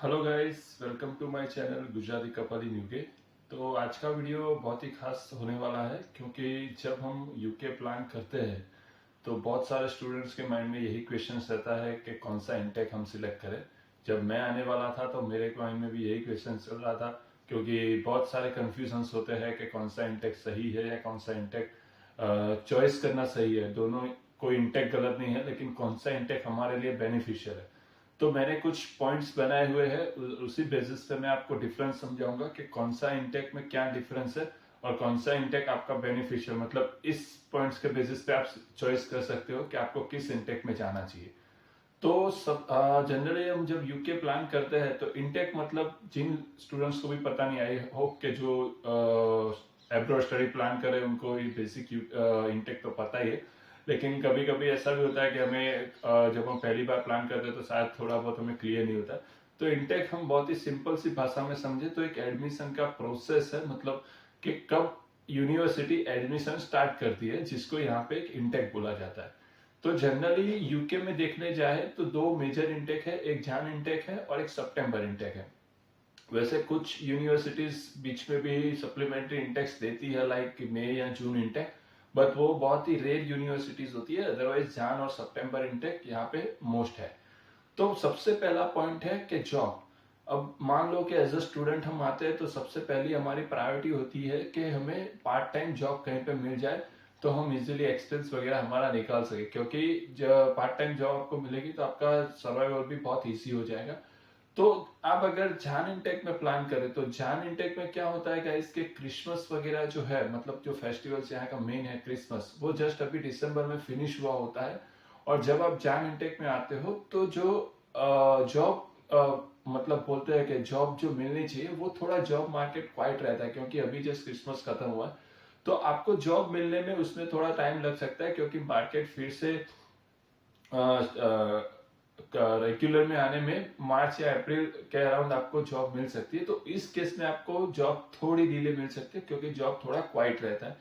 Hello guys, welcome to my channel Gujarati couple in UK. तो आज का वीडियो बहुत ही खास होने वाला है क्योंकि जब हम यूके प्लान करते हैं तो बहुत सारे स्टूडेंट्स के माइंड में यही क्वेश्चन रहता है कि कौन सा इंटेक हम सिलेक्ट करें। जब मैं आने वाला था तो मेरे माइंड में भी यही क्वेश्चन चल रहा था क्योंकि बहुत सारे कन्फ्यूजन्स होते हैं कि कौन सा इंटेक सही है या कौन सा इंटेक चॉइस करना सही है। दोनों, कोई इंटेक गलत नहीं है, लेकिन कौन सा इंटेक हमारे लिए बेनिफिशियल है। तो मैंने कुछ पॉइंट्स बनाए हुए हैं, उसी बेसिस पे मैं आपको डिफरेंस समझाऊंगा कि कौन सा इंटेक में क्या डिफरेंस है और कौन सा इंटेक आपका बेनिफिशियल, मतलब इस पॉइंट्स के बेसिस पे आप चॉइस कर सकते हो कि आपको किस इंटेक में जाना चाहिए। तो सब जनरली हम जब यूके प्लान करते हैं तो इंटेक, मतलब जिन स्टूडेंट्स को भी पता नहीं, आई होप के जो एब्रॉड स्टडी प्लान करें उनको ये बेसिक इंटेक तो पता ही है। लेकिन कभी कभी ऐसा भी होता है कि हमें जब हम पहली बार प्लान करते हैं तो शायद थोड़ा बहुत हमें क्लियर नहीं होता। तो इंटेक हम बहुत ही सिंपल सी भाषा में समझे तो एक एडमिशन का प्रोसेस है, मतलब कि कब यूनिवर्सिटी एडमिशन स्टार्ट करती है, जिसको यहाँ पे एक इंटेक बोला जाता है। तो जनरली यूके में देखने जाए तो दो मेजर इंटेक है, एक जान इंटेक है और एक सितंबर इंटेक है। वैसे कुछ यूनिवर्सिटीज बीच में भी सप्लीमेंट्री इंटेक्स देती है, लाइक मई या जून इंटेक, बट वो बहुत ही रेयर यूनिवर्सिटीज होती है। अदरवाइज जान और सितंबर इंटेक यहाँ पे मोस्ट है। तो सबसे पहला पॉइंट है कि जॉब। अब मान लो कि एज अ स्टूडेंट हम आते हैं तो सबसे पहली हमारी प्रायोरिटी होती है कि हमें पार्ट टाइम जॉब कहीं पे मिल जाए तो हम इजीली एक्सपेंस वगैरह हमारा निकाल सके, क्योंकि जब पार्ट टाइम जॉब आपको मिलेगी तो आपका सर्वाइवल भी बहुत इजी हो जाएगा। तो आप अगर जान इंटेक में प्लान करें तो जान इंटेक में क्या होता है गाइस कि क्रिसमस वगैरह जो है, मतलब जो फेस्टिवल्स यहाँ का मेन है क्रिसमस, वो जस्ट अभी दिसंबर में फिनिश हुआ होता है। और जब आप जान इंटेक में आते हो तो जो जॉब, मतलब बोलते हैं कि जॉब जो मिलनी चाहिए वो थोड़ा जॉब मार्केट क्वाइट रहता है, क्योंकि अभी जस्ट क्रिसमस खत्म हुआ है। तो आपको जॉब मिलने में उसमें थोड़ा टाइम लग सकता है, क्योंकि मार्केट फिर से रेगुलर में आने में मार्च या अप्रैल के अराउंड आपको जॉब मिल सकती है। तो इस केस में आपको जॉब थोड़ी डिले मिल सकती है क्योंकि जॉब थोड़ा क्वाइट रहता है।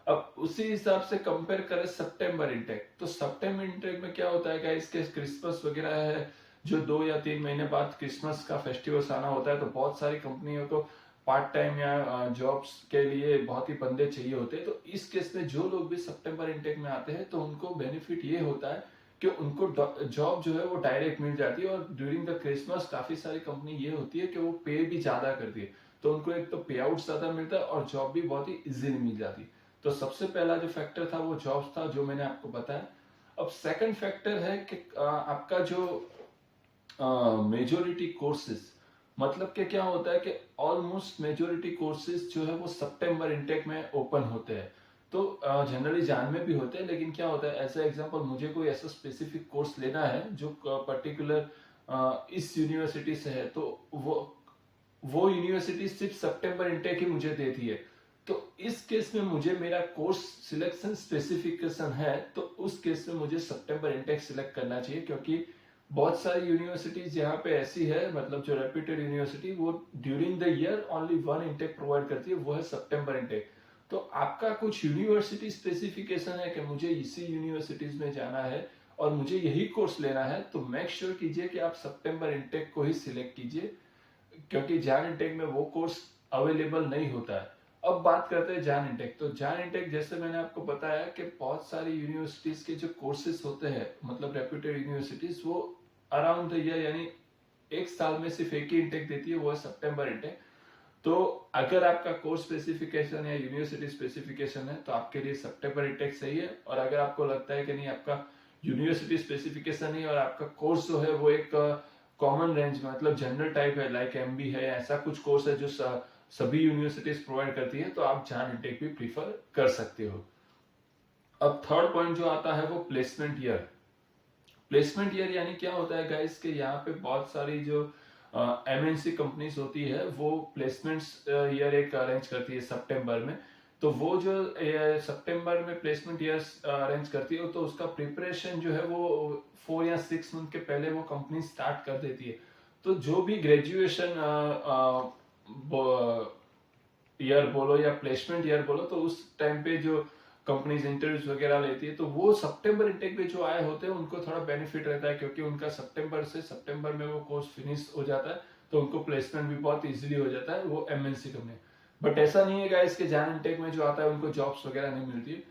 अब उसी हिसाब से कंपेयर करें सितंबर इंटेक, तो सितंबर इंटेक में क्या होता है, इसके क्रिसमस वगैरह है, जो 2 या 3 महीने बाद क्रिसमस का फेस्टिवल आना होता है, तो बहुत सारी कंपनियों को पार्ट टाइम या जॉब्स के लिए बहुत ही बंदे चाहिए होते हैं। तो इस केस में जो लोग भी सितंबर इंटेक में आते हैं तो उनको बेनिफिट ये होता है कि उनको जॉब जो है वो डायरेक्ट मिल जाती है। और ड्यूरिंग द क्रिसमस काफी सारी कंपनी ये होती है कि वो पे भी ज्यादा करती है, तो उनको एक तो पे आउट ज्यादा मिलता है और जॉब भी बहुत ही इजीली मिल जाती है। तो सबसे पहला जो फैक्टर था वो जॉब्स था, जो मैंने आपको बताया। अब सेकंड फैक्टर है कि आपका जो मेजोरिटी कोर्सेज, मतलब कि क्या होता है कि ऑलमोस्ट मेजोरिटी कोर्सेज जो है वो सितंबर इंटेक में ओपन होते हैं। तो जनरली जान में भी होते हैं, लेकिन क्या होता है, ऐसा एग्जांपल मुझे कोई ऐसा स्पेसिफिक कोर्स लेना है जो पर्टिकुलर इस यूनिवर्सिटी से है, तो वो यूनिवर्सिटी सिर्फ सितंबर इंटेक ही मुझे देती है। तो इस केस में मुझे मेरा कोर्स सिलेक्शन स्पेसिफिकेशन है, तो उस केस में मुझे सितंबर इंटेक सिलेक्ट करना चाहिए, क्योंकि बहुत सारी यूनिवर्सिटीज यहाँ पे ऐसी है, मतलब जो रेप्यूटेड यूनिवर्सिटी, वो during the year only one intake provide करती है, वो है सितंबर इंटेक। तो आपका कुछ यूनिवर्सिटी स्पेसिफिकेशन है कि मुझे इसी यूनिवर्सिटीज में जाना है और मुझे यही कोर्स लेना है, तो मेक श्योर कीजिए कि आप सितंबर इंटेक को ही सिलेक्ट कीजिए, क्योंकि जान इंटेक में वो कोर्स अवेलेबल नहीं होता है। अब बात करते हैं जान इंटेक। तो जान इंटेक, जैसे मैंने आपको बताया कि बहुत सारी यूनिवर्सिटीज के जो कोर्सेज होते हैं, मतलब रेप्यूटेड यूनिवर्सिटीज, वो अराउंड द ईयर, यानी एक साल में सिर्फ एक ही इंटेक देती है, वो है सितंबर इंटेक। तो अगर आपका कोर्स स्पेसिफिकेशन या यूनिवर्सिटी स्पेसिफिकेशन है तो आपके लिए सितंबर इंटेक सही है। और अगर आपको लगता है कि नहीं, आपका यूनिवर्सिटी स्पेसिफिकेशन नहीं और आपका कोर्स जो है वो एक कॉमन रेंज में, मतलब जनरल टाइप है, लाइक एमबी है, ऐसा कुछ कोर्स है जो सभी यूनिवर्सिटीज प्रोवाइड करती है, तो आप जान इंटेक भी प्रीफर कर सकते हो। अब थर्ड पॉइंट जो आता है वो प्लेसमेंट ईयर। प्लेसमेंट ईयर यानी क्या होता है गाइस, कि यहाँ पे बहुत सारी जो एमएनसी कंपनीज होती है वो प्लेसमेंट्स ईयर एक अरेंज करती है सितंबर में। तो वो जो सितंबर में प्लेसमेंट ईयर अरेंज करती है, तो उसका प्रिपरेशन जो है वो 4 या 6 मंथ के पहले वो कंपनी स्टार्ट कर देती है। तो जो भी ग्रेजुएशन ईयर बोलो या प्लेसमेंट ईयर बोलो, तो उस टाइम पे जो कंपनीज इंटरव्यूज वगैरह लेती है, तो वो सितंबर इंटेक में जो आए होते हैं उनको थोड़ा बेनिफिट रहता है, क्योंकि उनका सितंबर में वो कोर्स फिनिश हो जाता है। तो उनको प्लेसमेंट भी बहुत इजीली हो जाता है, वो एमएनसी कंपनी। बट ऐसा नहीं है गाइस कि जैन इंटेक में जो आता है उनको जॉब्स वगैरह नहीं मिलती है।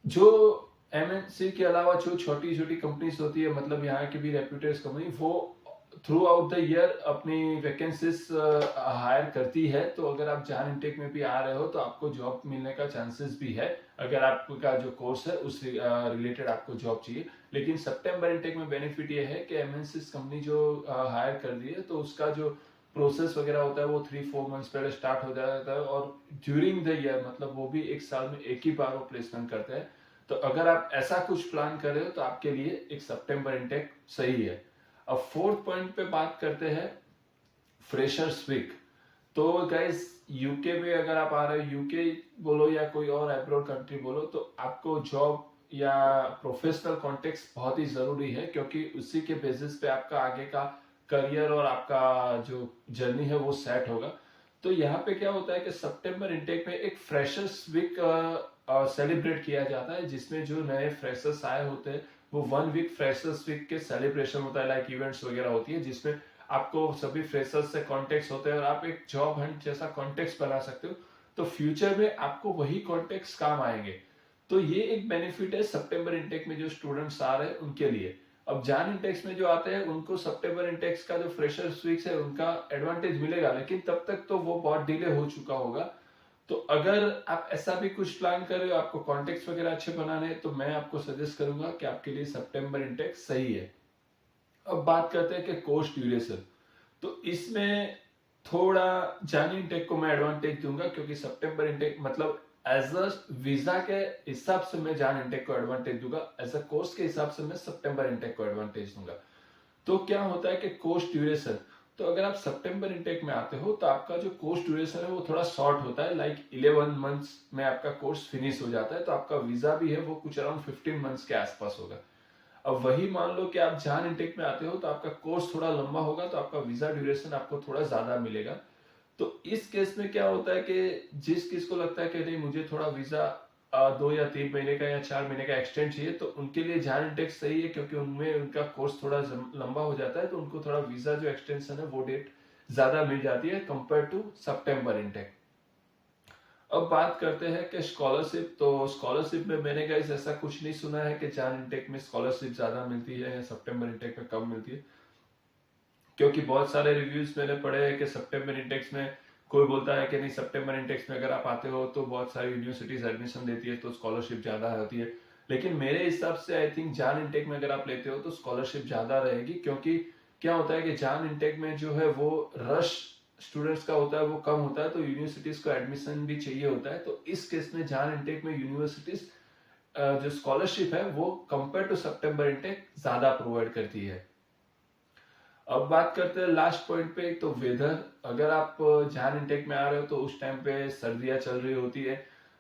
जो एमएनसी के अलावा जो छोटी छोटी कंपनीज होती है, मतलब यहाँ की भी रेप्यूटेड कंपनी, वो थ्रू आउट द ईयर अपनी वैकेंसीज हायर करती है। तो अगर आप जैन इंटेक में भी आ रहे हो तो आपको जॉब मिलने का चांसेस भी है, अगर आपका जो कोर्स है उस रिलेटेड आपको जॉब चाहिए। लेकिन सितंबर इंटेक में बेनिफिट ये है कि एमएनसी कंपनी जो हायर कर दी है तो उसका जो प्रोसेस वगैरह होता है वो 3-4 मंथ्स पहले स्टार्ट हो जाता है, और ड्यूरिंग द ईयर, मतलब वो भी एक साल में एक ही बार वो प्लेसमेंट करते हैं। तो अगर आप ऐसा कुछ प्लान कर रहे हो तो आपके लिए एक सितंबर इंटेक सही है। अब फोर्थ पॉइंट पे बात करते हैं, फ्रेशर्स वीक। तो गाइस यूके में अगर आप आ रहे हो, यूके बोलो या कोई और अब्रॉड कंट्री बोलो, तो आपको जॉब या प्रोफेशनल कॉन्टेक्स्ट बहुत ही जरूरी है, क्योंकि उसी के बेसिस पे आपका आगे का करियर और आपका जो जर्नी है वो सेट होगा। तो यहाँ पे क्या होता है कि सितंबर इंटेक में एक फ्रेशर्स वीक सेलिब्रेट किया जाता है, जिसमें जो नए फ्रेशर्स आए होते हैं वो 1 वीक फ्रेशर्स वीक के सेलिब्रेशन होता है, लाइक इवेंट्स वगैरह होती है, जिसमें आपको सभी फ्रेशर्स से कॉन्टेक्ट होते हैं और आप एक जॉब हंट जैसा कॉन्टेक्ट बना सकते हो। तो फ्यूचर में आपको वही कॉन्टेक्ट काम आएंगे। तो ये एक बेनिफिट है सितंबर इंटेक में जो स्टूडेंट्स आ रहे हैं उनके लिए। अब जैन इंटेक्स में जो आते हैं उनको सितंबर इंटेक्स का जो फ्रेशर्स वीक है उनका एडवांटेज मिलेगा, लेकिन तब तक तो वो बहुत डिले हो चुका होगा। तो अगर आप ऐसा भी कुछ प्लान कर रहे हो, आपको कॉन्टेक्ट वगैरह अच्छे बनाने हैं, तो मैं आपको सजेस्ट करूंगा कि आपके लिए सितंबर इंटेक सही है। अब बात करते हैं कि कोर्स ड्यूरेशन। तो इसमें थोड़ा जैन इंटेक को मैं एडवांटेज दूंगा, क्योंकि सितंबर इंटेक मतलब एज अ वीजा के हिसाब से मैं जैन इंटेक को एडवांटेज दूंगा, एज अ कोर्स के हिसाब से मैं सितंबर इंटेक को एडवांटेज दूंगा। तो क्या होता है कि कोर्स ड्यूरेशन, तो अगर आप सितंबर इंटेक में आते हो तो आपका जो कोर्स ड्यूरेशन है वो थोड़ा शॉर्ट होता है, लाइक 11 मंथ्स में आपका कोर्स फिनिश हो जाता है। तो आपका वीजा भी है वो कुछ अराउंड 15 मंथ्स के आसपास होगा। अब वही मान लो कि आप जहां इंटेक में आते हो तो आपका कोर्स थोड़ा लंबा होगा, तो आपका वीजा ड्यूरेशन आपको थोड़ा ज्यादा मिलेगा। तो इस केस में क्या होता है कि जिस किसको लगता है कि नहीं मुझे थोड़ा वीजा 2 या 3 महीने का या 4 महीने का एक्सटेंड चाहिए, तो उनके लिए जहां इंटेक सही है, क्योंकि उनमें उनका कोर्स थोड़ा लंबा हो जाता है, तो उनको थोड़ा वीजा जो एक्सटेंशन है वो डेट ज्यादा मिल जाती है कंपेयर टू सितंबर इंटेक। अब बात करते हैं कि स्कॉलरशिप। तो स्कॉलरशिप में मैंने गाइस ऐसा कुछ नहीं सुना है कि जैन इंटेक में स्कॉलरशिप ज्यादा मिलती है या सितंबर इंटेक में कम मिलती है, क्योंकि बहुत सारे रिव्यूज मैंने पढ़े हैं कि सितंबर इंटेक्स में कोई बोलता है कि नहीं, सितंबर इंटेक्स में अगर आप आते हो तो बहुत सारी यूनिवर्सिटीज एडमिशन देती है तो स्कॉलरशिप ज्यादा होती है। लेकिन मेरे हिसाब से आई थिंक जैन इंटेक में अगर आप लेते हो तो स्कॉलरशिप ज्यादा रहेगी, क्योंकि क्या होता है कि जैन इंटेक में जो है वो रश स्टूडेंट्स का होता है वो कम होता है, तो यूनिवर्सिटीज को एडमिशन भी चाहिए होता है। तो इस केस में जैन इंटेक में यूनिवर्सिटीज जो स्कॉलरशिप है वो कंपेयर टू सितंबर इंटेक ज्यादा प्रोवाइड करती है। अब बात करते हैं लास्ट पॉइंट पे, तो वेदर। अगर आप जहां इंटेक में आ रहे हो तो उस टाइम पे सर्दियां चल रही होती है,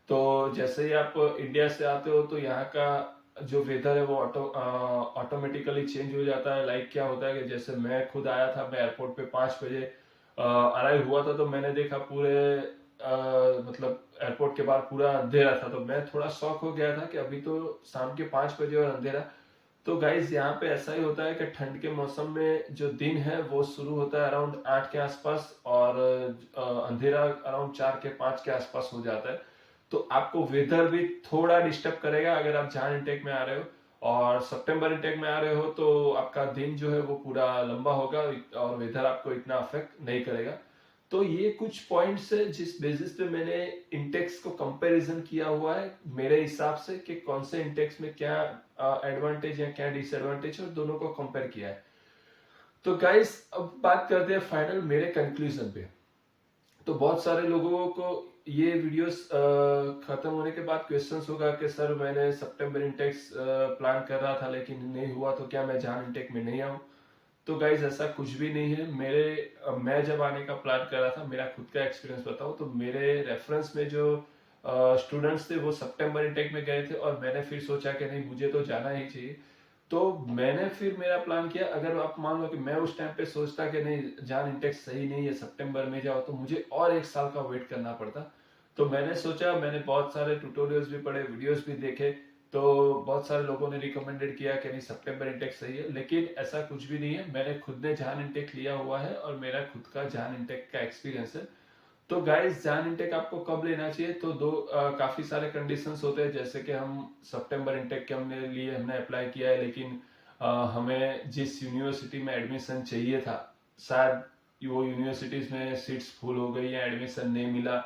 तो जैसे ही आप इंडिया से आते हो तो यहाँ का जो वेदर है वो ऑटोमेटिकली चेंज हो जाता है। लाइक क्या होता है कि जैसे मैं खुद आया था, मैं एयरपोर्ट पे 5 बजे अराइव हुआ था, तो मैंने देखा पूरे मतलब एयरपोर्ट के बाहर पूरा अंधेरा था। तो मैं थोड़ा शॉक हो गया था कि अभी तो शाम के 5 बजे और अंधेरा। तो गाइज यहाँ पे ऐसा ही होता है कि ठंड के मौसम में जो दिन है वो शुरू होता है अराउंड 8 के आसपास, और अंधेरा अराउंड 4 के 5 के आसपास हो जाता है। तो आपको वेदर भी थोड़ा डिस्टर्ब करेगा अगर आप जहां इंटेक में आ रहे हो। और सितंबर इंटेक में आ रहे हो तो आपका दिन जो है वो पूरा लंबा होगा और वेदर आपको इतना अफेक्ट नहीं करेगा। तो ये कुछ पॉइंट्स है जिस बेसिस पे मैंने इंटेक्स को कंपैरिजन किया हुआ है मेरे हिसाब से, कि कौन से इंटेक्स में क्या एडवांटेज या क्या डिसएडवांटेज है, और दोनों को कंपेयर किया है। तो गाइस अब बात करते हैं फाइनल मेरे कंक्लूजन पे। तो बहुत सारे लोगों को ये वीडियोस खत्म होने के बाद क्वेश्चंस होगा कि सर मैंने सितंबर इंटेक्स प्लान कर रहा था लेकिन नहीं हुआ, तो क्या मैं जहां इंटेक में नहीं आऊं? तो गाइज ऐसा कुछ भी नहीं है। मैं जब आने का प्लान कर रहा था, मेरा खुद का एक्सपीरियंस बताऊं तो मेरे रेफरेंस में जो स्टूडेंट्स थे वो सितंबर इंटेक में गए थे, और मैंने फिर सोचा कि नहीं मुझे तो जाना ही चाहिए। तो मैंने फिर मेरा प्लान किया, अगर आप मान लो कि मैं उस टाइम पे सोचता कि नहीं जॉन इंटेक सही नहीं है, सितंबर में जाओ, तो मुझे और 1 साल का वेट करना पड़ता। तो मैंने सोचा, मैंने बहुत सारे ट्यूटोरियल्स भी पढ़े, वीडियोस भी देखे, तो बहुत सारे लोगों ने रिकमेंडेड किया कि नहीं सितंबर इंटेक सही है, लेकिन ऐसा कुछ भी नहीं है। मैंने खुद ने जान इंटेक लिया हुआ है और मेरा खुद का जान इंटेक का एक्सपीरियंस है। तो गाइस जान इंटेक आपको कब लेना चाहिए, तो काफी सारे कंडीशंस होते हैं। जैसे कि हम सितंबर इंटेक के हमने अप्लाई किया है, लेकिन हमें जिस यूनिवर्सिटी में एडमिशन चाहिए था, शायद वो यूनिवर्सिटीज में सीट्स फुल हो गई या एडमिशन नहीं मिला,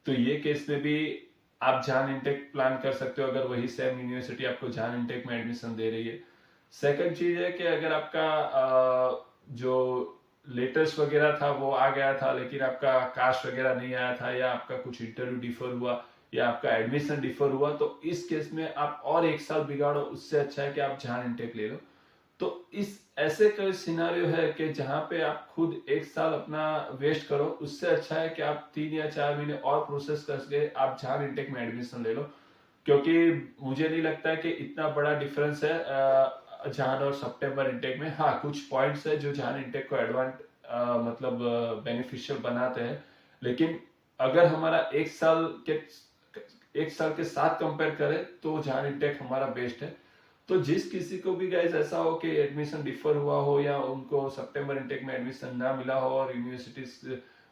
तो ये केस में भी आप जान इंटेक प्लान कर सकते हो, अगर वही सेम यूनिवर्सिटी आपको जान इंटेक में एडमिशन दे रही है। सेकंड चीज है कि अगर आपका जो लेटेस्ट वगैरह था वो आ गया था, लेकिन आपका कास्ट वगैरह नहीं आया था, या आपका कुछ इंटरव्यू डिफर हुआ, या आपका एडमिशन डिफर हुआ, तो इस केस में आप और एक साल बिगाड़ो, उससे अच्छा है कि आप जान इंटेक ले लो। तो इस ऐसे कोई सिनारियो है कि जहां पे आप खुद एक साल अपना वेस्ट करो, उससे अच्छा है कि आप 3 या 4 महीने और प्रोसेस करके आप जान इंटेक में एडमिशन ले लो। क्योंकि मुझे नहीं लगता है कि इतना बड़ा डिफरेंस है जान और सितंबर इंटेक में। हाँ, कुछ पॉइंट्स है जो जान इंटेक को मतलब बेनिफिशियल बनाते हैं, लेकिन अगर हमारा एक साल के साथ कंपेयर करें तो जान इंटेक हमारा बेस्ट है। तो जिस किसी को भी गाइस ऐसा हो कि एडमिशन डिफर हुआ हो, या उनको सितंबर इंटेक में एडमिशन ना मिला हो और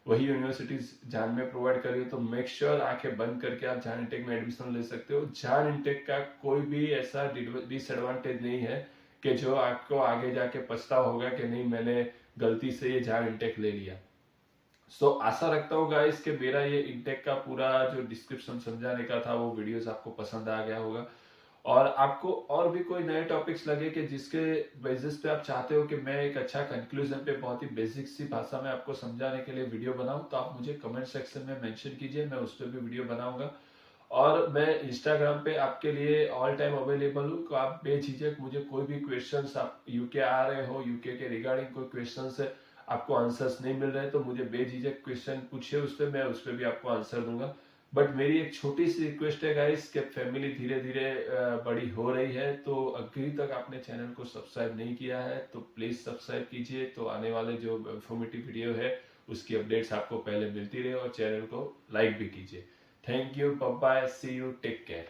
वही यूनिवर्सिटीज जान में प्रोवाइड करी हो, तो मेक श्योर आंखें बंद करके आप जान इंटेक में एडमिशन ले सकते हो। जान इंटेक का कोई भी ऐसा डिसएडवांटेज नहीं है कि जो आपको आगे जाके पछतावा होगा कि नहीं मैंने गलती से ये जान इंटेक ले लिया। आशा रखता हूँ गाइस कि मेरा ये इंटेक का पूरा जो डिस्क्रिप्शन समझाने का था वो वीडियोस आपको पसंद आ गया होगा, और आपको और भी कोई नए टॉपिक्स लगे कि जिसके बेसिस पे आप चाहते हो कि मैं एक अच्छा कंक्लूजन पे बहुत ही बेसिक सी भाषा में आपको समझाने के लिए वीडियो बनाऊं, तो आप मुझे कमेंट सेक्शन में मेंशन कीजिए, मैं उस पर भी वीडियो बनाऊंगा। और मैं इंस्टाग्राम पे आपके लिए ऑल टाइम अवेलेबल हूँ, तो आप बेझिझक मुझे कोई भी क्वेश्चंस, आप यूके आ रहे हो, यूके के रिगार्डिंग कोई क्वेश्चंस है, आपको आंसर्स नहीं मिल रहे, तो मुझे बेझिझक क्वेश्चन पूछिए, उस पर मैं उस पर भी आपको आंसर दूंगा। बट मेरी एक छोटी सी रिक्वेस्ट है गाइस कि फैमिली धीरे धीरे बड़ी हो रही है, तो अभी तक आपने चैनल को सब्सक्राइब नहीं किया है तो प्लीज सब्सक्राइब कीजिए, तो आने वाले जो इंफॉर्मेटिव वीडियो है उसकी अपडेट्स आपको पहले मिलती रहे, और चैनल को लाइक भी कीजिए। Thank you, bye bye, see you, take care.